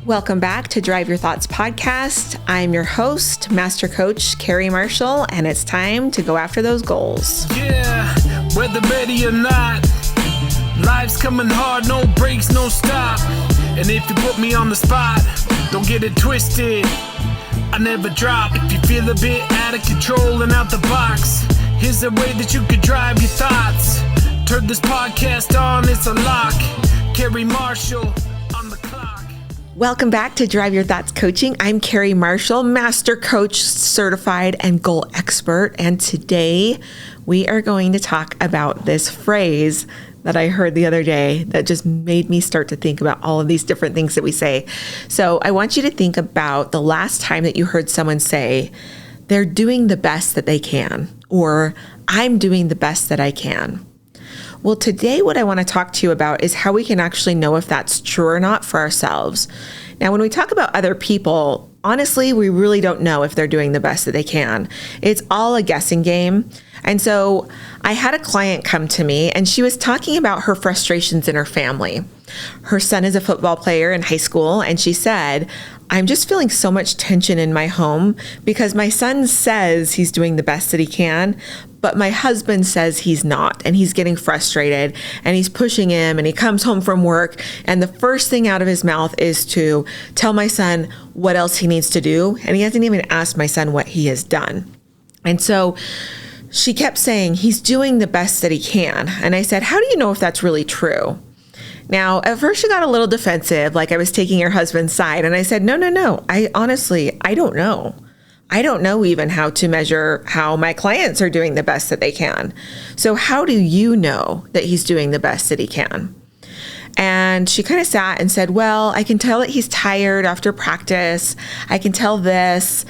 Welcome back to Drive Your Thoughts podcast. I'm your host, Master Coach Carrie Marshall, and it's time to go after those goals. Yeah, whether ready or not, life's coming hard, no breaks, no stop. And if you put me on the spot, don't get it twisted, I never drop. If you feel a bit out of control and out the box, here's a way that you could drive your thoughts. Turn this podcast on, it's a lock. Carrie Marshall on the clock. Welcome back to Drive Your Thoughts Coaching. I'm Carrie Marshall, Master Coach, Certified and Goal Expert. And today we are going to talk about this phrase that I heard the other day that just made me start to think about all of these different things that we say. So I want you to think about the last time that you heard someone say, they're doing the best that they can, or I'm doing the best that I can. Well, today what I want to talk to you about is how we can actually know if that's true or not for ourselves. Now, when we talk about other people, honestly, we really don't know if they're doing the best that they can. It's all a guessing game. And so I had a client come to me and she was talking about her frustrations in her family. Her son is a football player in high school, and she said, I'm just feeling so much tension in my home because my son says he's doing the best that he can, but my husband says he's not, and he's getting frustrated and he's pushing him, and he comes home from work and the first thing out of his mouth is to tell my son what else he needs to do. And he hasn't even asked my son what he has done. And so she kept saying he's doing the best that he can. And I said, how do you know if that's really true? Now, at first she got a little defensive, like I was taking her husband's side. And I said, no. I don't know. I don't know even how to measure how my clients are doing the best that they can. So how do you know that he's doing the best that he can? And she kind of sat and said, well, I can tell that he's tired after practice. I can tell this.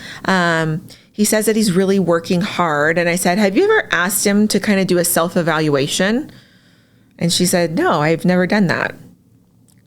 He says that he's really working hard. And I said, have you ever asked him to kind of do a self-evaluation? And she said, no, I've never done that.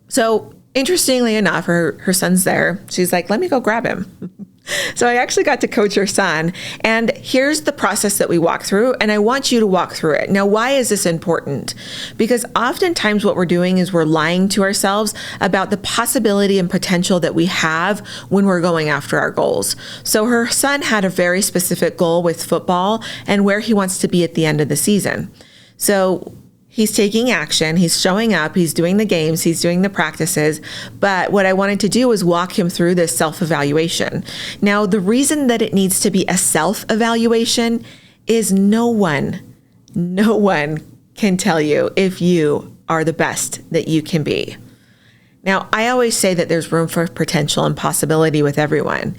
So interestingly enough, her son's there. She's like, let me go grab him. So I actually got to coach her son. And here's the process that we walk through. And I want you to walk through it. Now, why is this important? Because oftentimes what we're doing is we're lying to ourselves about the possibility and potential that we have when we're going after our goals. So her son had a very specific goal with football and where he wants to be at the end of the season. So he's taking action, he's showing up, he's doing the games, he's doing the practices. But what I wanted to do was walk him through this self-evaluation. Now, the reason that it needs to be a self-evaluation is no one can tell you if you are the best that you can be. Now, I always say that there's room for potential and possibility with everyone.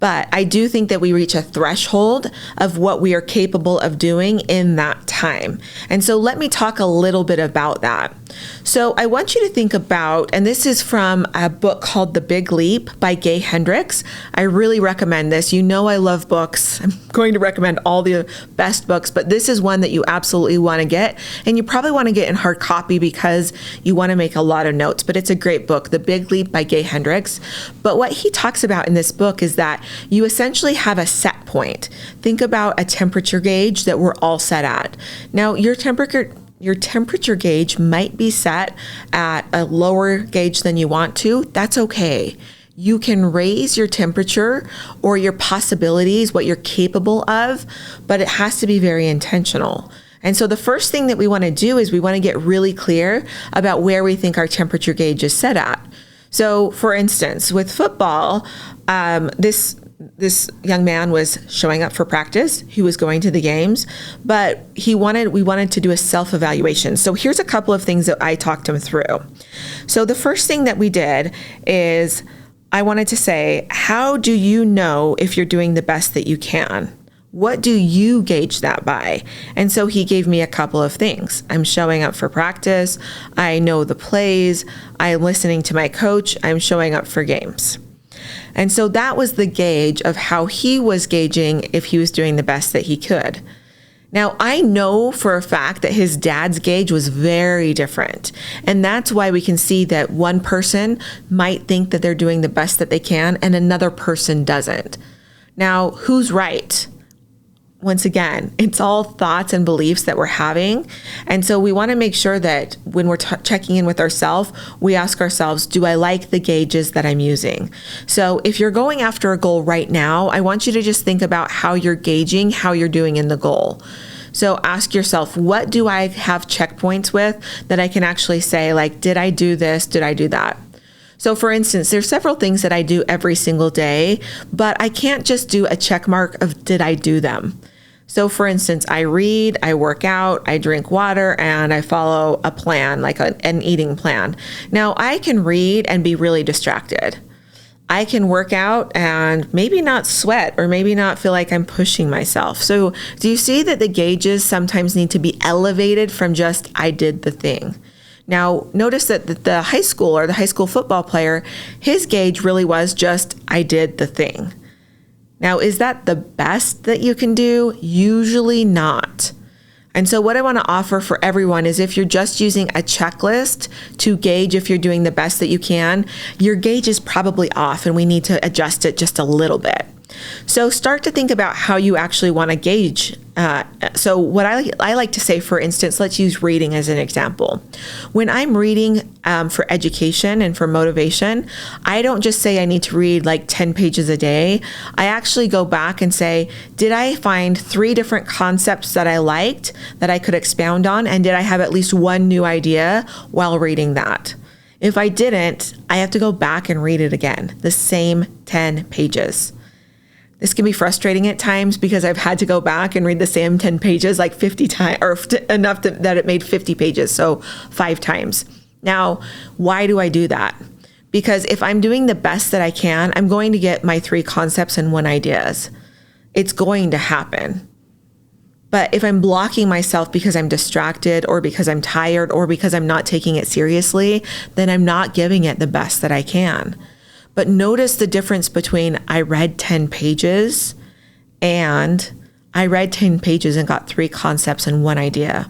But I do think that we reach a threshold of what we are capable of doing in that time. And so let me talk a little bit about that. So I want you to think about, and this is from a book called The Big Leap by Gay Hendricks. I really recommend this. You know I love books. I'm going to recommend all the best books, but this is one that you absolutely want to get. And you probably want to get in hard copy because you want to make a lot of notes, but it's a great book, The Big Leap by Gay Hendricks. But what he talks about in this book is that you essentially have a set point. Think about a temperature gauge that we're all set at. Now, your temperature gauge might be set at a lower gauge than you want to. That's okay. You can raise your temperature or your possibilities, what you're capable of, but it has to be very intentional. And so the first thing that we want to do is we want to get really clear about where we think our temperature gauge is set at. So for instance, with football, this young man was showing up for practice. He was going to the games, but we wanted to do a self-evaluation. So here's a couple of things that I talked him through. So the first thing that we did is I wanted to say, how do you know if you're doing the best that you can? What do you gauge that by? And so he gave me a couple of things. I'm showing up for practice. I know the plays. I'm listening to my coach. I'm showing up for games. And so that was the gauge of how he was gauging if he was doing the best that he could. Now, I know for a fact that his dad's gauge was very different. And that's why we can see that one person might think that they're doing the best that they can and another person doesn't. Now, who's right? once again, it's all thoughts and beliefs that we're having. And so we want to make sure that when we're checking in with ourselves, we ask ourselves, do I like the gauges that I'm using? So if you're going after a goal right now, I want you to just think about how you're gauging how you're doing in the goal. So ask yourself, what do I have checkpoints with that I can actually say, like, did I do this? Did I do that? So for instance, there's several things that I do every single day, but I can't just do a check mark of did I do them? So for instance, I read, I work out, I drink water, and I follow a plan, like an eating plan. Now I can read and be really distracted. I can work out and maybe not sweat or maybe not feel like I'm pushing myself. So do you see that the gauges sometimes need to be elevated from just I did the thing? Now, notice that the high school football player, his gauge really was just, I did the thing. Now, is that the best that you can do? Usually not. And so what I want to offer for everyone is if you're just using a checklist to gauge if you're doing the best that you can, your gauge is probably off and we need to adjust it just a little bit. So start to think about how you actually want to gauge. So what I like to say, for instance, let's use reading as an example. When I'm reading for education and for motivation, I don't just say I need to read like 10 pages a day. I actually go back and say, did I find 3 different concepts that I liked that I could expound on? And did I have at least one new idea while reading that? If I didn't, I have to go back and read it again, the same 10 pages. This can be frustrating at times because I've had to go back and read the same 10 pages like 50 times, or enough that it made 50 pages, so 5 times. Now, why do I do that? Because if I'm doing the best that I can, I'm going to get my 3 concepts and 1 ideas. It's going to happen. But if I'm blocking myself because I'm distracted or because I'm tired or because I'm not taking it seriously, then I'm not giving it the best that I can. But notice the difference between I read 10 pages and I read 10 pages and got 3 concepts and 1 idea.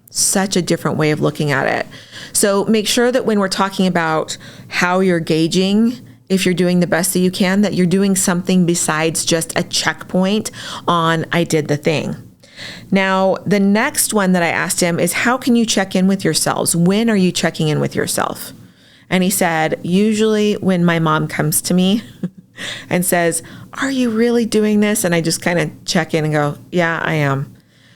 Such a different way of looking at it. So make sure that when we're talking about how you're gauging, if you're doing the best that you can, that you're doing something besides just a checkpoint on I did the thing. Now, the next one that I asked him is, how can you check in with yourselves? When are you checking in with yourself? And he said, usually when my mom comes to me and says, are you really doing this? And I just kind of check in and go, yeah, I am.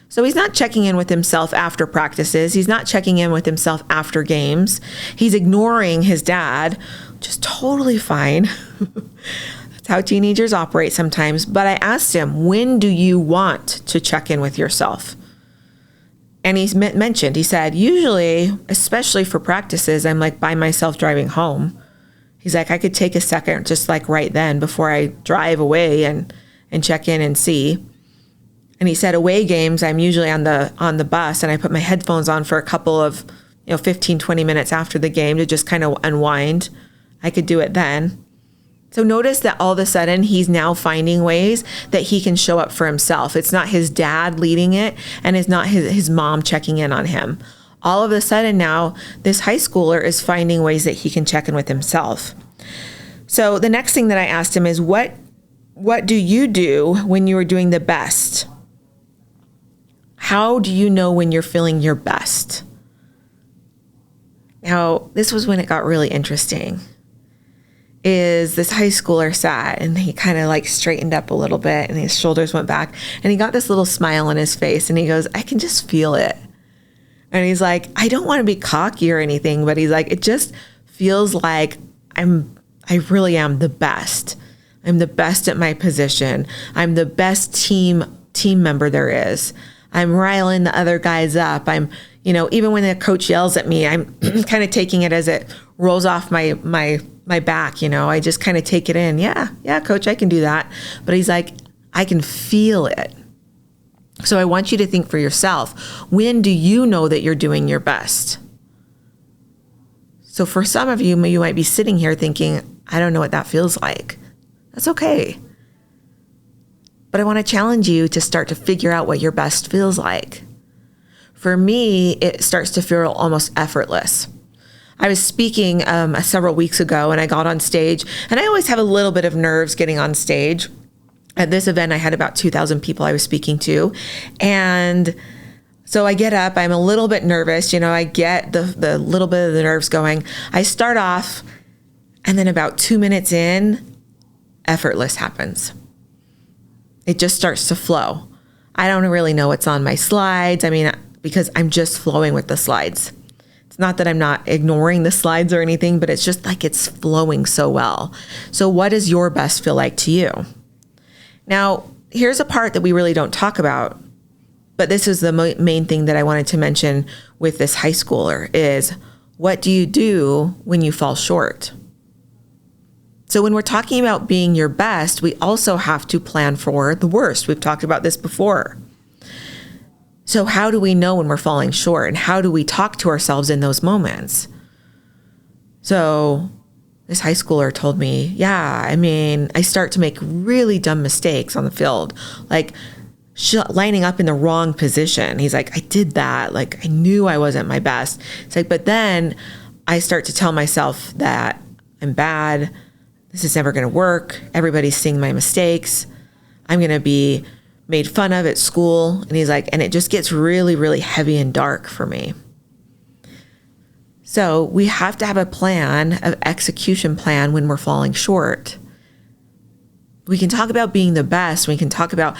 So he's not checking in with himself after practices. He's not checking in with himself after games. He's ignoring his dad, which is totally fine. That's how teenagers operate sometimes. But I asked him, when do you want to check in with yourself? And he mentioned, he said, usually, especially for practices, I'm like by myself driving home. He's like, I could take a second just like right then before I drive away and check in and see. And he said, away games, I'm usually on the bus and I put my headphones on for a couple of 15, 20 minutes after the game to just kind of unwind. I could do it then. So notice that all of a sudden he's now finding ways that he can show up for himself. It's not his dad leading it and it's not his mom checking in on him. All of a sudden now this high schooler is finding ways that he can check in with himself. So the next thing that I asked him is, what do you do when you are doing the best? How do you know when you're feeling your best? Now, this was when it got really interesting. Is this high schooler sat and he kind of like straightened up a little bit and his shoulders went back and he got this little smile on his face and he goes, I can just feel it. And he's like, I don't want to be cocky or anything, but he's like, it just feels like I really am the best. I'm the best at my position. I'm the best team member there is. I'm riling the other guys up. I'm, even when the coach yells at me, I'm kind of taking it as it rolls off my back, I just kind of take it in. Yeah, coach, I can do that. But he's like, I can feel it. So I want you to think for yourself, when do you know that you're doing your best? So for some of you, you might be sitting here thinking, I don't know what that feels like. That's okay. But I want to challenge you to start to figure out what your best feels like. For me, it starts to feel almost effortless. I was speaking several weeks ago and I got on stage, and I always have a little bit of nerves getting on stage. At this event, I had about 2,000 people I was speaking to. And so I get up, I'm a little bit nervous. I get the little bit of the nerves going. I start off, and then about 2 minutes in, effortless happens. It just starts to flow. I don't really know what's on my slides. Because I'm just flowing with the slides. It's not that I'm not ignoring the slides or anything, but it's just like it's flowing so well. So what does your best feel like to you? Now, here's a part that we really don't talk about, but this is the main thing that I wanted to mention with this high schooler is, what do you do when you fall short? So when we're talking about being your best, we also have to plan for the worst. We've talked about this before. So how do we know when we're falling short, and how do we talk to ourselves in those moments? So this high schooler told me, I start to make really dumb mistakes on the field, like lining up in the wrong position. He's like, I did that. Like, I knew I wasn't my best. It's like, but then I start to tell myself that I'm bad. This is never going to work. Everybody's seeing my mistakes. I'm going to be made fun of at school. And he's like, and it just gets really, really heavy and dark for me. So we have to have a plan, an execution plan when we're falling short. We can talk about being the best. We can talk about,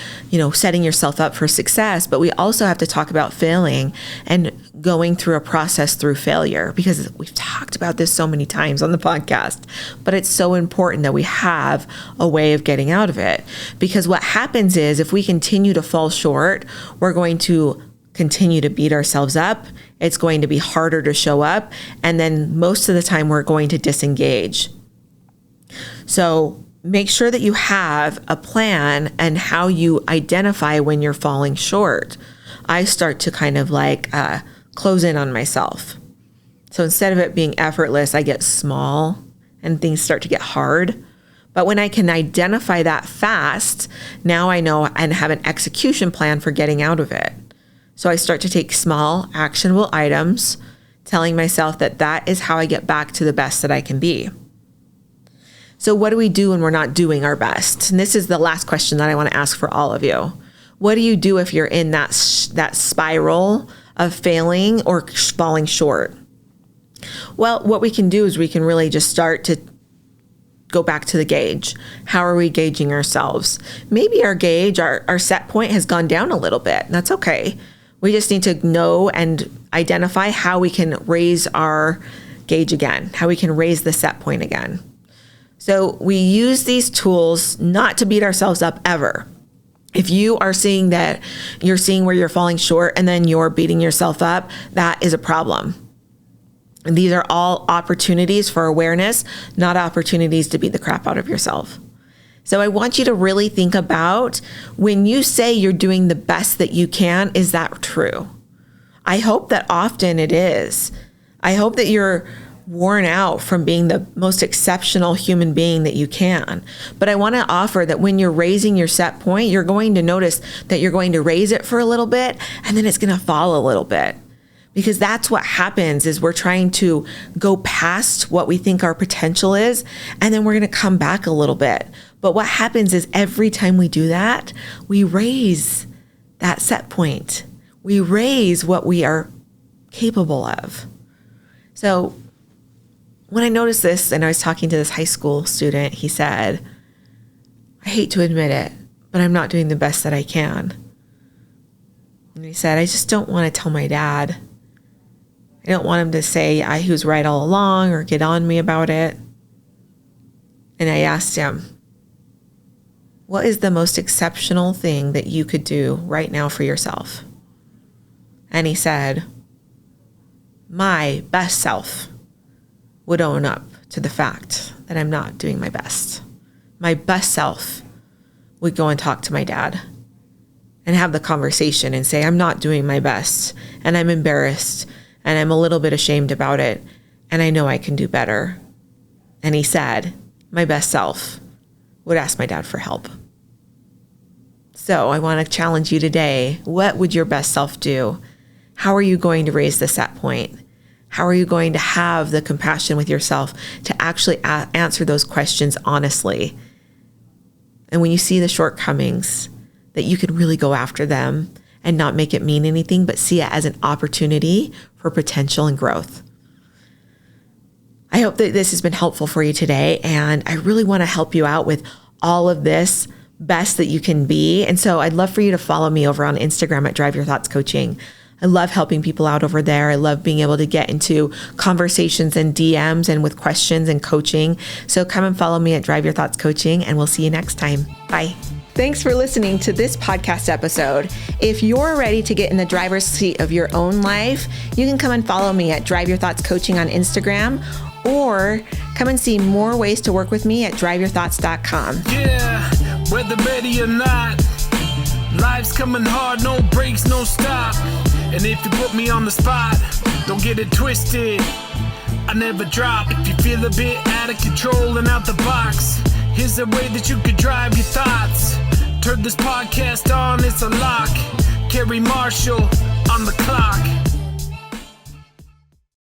setting yourself up for success, but we also have to talk about failing and going through a process through failure, because we've talked about this so many times on the podcast, but it's so important that we have a way of getting out of it. Because what happens is, if we continue to fall short, we're going to continue to beat ourselves up. It's going to be harder to show up. And then most of the time we're going to disengage. So make sure that you have a plan and how you identify when you're falling short. I start to kind of close in on myself. So instead of it being effortless, I get small and things start to get hard. But when I can identify that fast, now I know and have an execution plan for getting out of it. So I start to take small, actionable items, telling myself that that is how I get back to the best that I can be. So what do we do when we're not doing our best? And this is the last question that I want to ask for all of you. What do you do if you're in that spiral of failing or falling short? Well, what we can do is we can really just start to go back to the gauge. How are we gauging ourselves? Maybe our gauge, our set point has gone down a little bit. That's okay. We just need to know and identify how we can raise our gauge again, how we can raise the set point again. So we use these tools not to beat ourselves up ever. If you are seeing that you're seeing where you're falling short and then you're beating yourself up, that is a problem. And these are all opportunities for awareness, not opportunities to beat the crap out of yourself. So I want you to really think about, when you say you're doing the best that you can, is that true? I hope that often it is. I hope that you're worn out from being the most exceptional human being that you can. But I want to offer that when you're raising your set point, you're going to notice that you're going to raise it for a little bit and then it's going to fall a little bit. Because that's what happens, is we're trying to go past what we think our potential is, and then we're going to come back a little bit. But what happens is every time we do that, we raise that set point. We raise what we are capable of. So when I noticed this, and I was talking to this high school student, he said, I hate to admit it, but I'm not doing the best that I can. And he said, I just don't want to tell my dad. I don't want him to say he was right all along or get on me about it. And I asked him, what is the most exceptional thing that you could do right now for yourself? And he said, my best self would own up to the fact that I'm not doing my best. My best self would go and talk to my dad and have the conversation and say, I'm not doing my best and I'm embarrassed and I'm a little bit ashamed about it and I know I can do better. And he said, my best self would ask my dad for help. So I want to challenge you today. What would your best self do? How are you going to raise the set point? How are you going to have the compassion with yourself to actually answer those questions honestly And when you see the shortcomings, that you can really go after them and not make it mean anything, but see it as an opportunity for potential and growth. I hope that this has been helpful for you today. And I really want to help you out with all of this best that you can be. And so I'd love for you to follow me over on Instagram at Drive Your Thoughts Coaching. I love helping people out over there. I love being able to get into conversations and DMs and with questions and coaching. So come and follow me at Drive Your Thoughts Coaching, and we'll see you next time. Bye. Thanks for listening to this podcast episode. If you're ready to get in the driver's seat of your own life, you can come and follow me at Drive Your Thoughts Coaching on Instagram, or come and see more ways to work with me at driveyourthoughts.com. Yeah, whether ready or not, life's coming hard, no breaks, no stop. And if you put me on the spot, don't get it twisted, I never drop. If you feel a bit out of control and out the box, here's a way that you could drive your thoughts. Turn this podcast on, it's a lock. Carrie Marshall on the clock.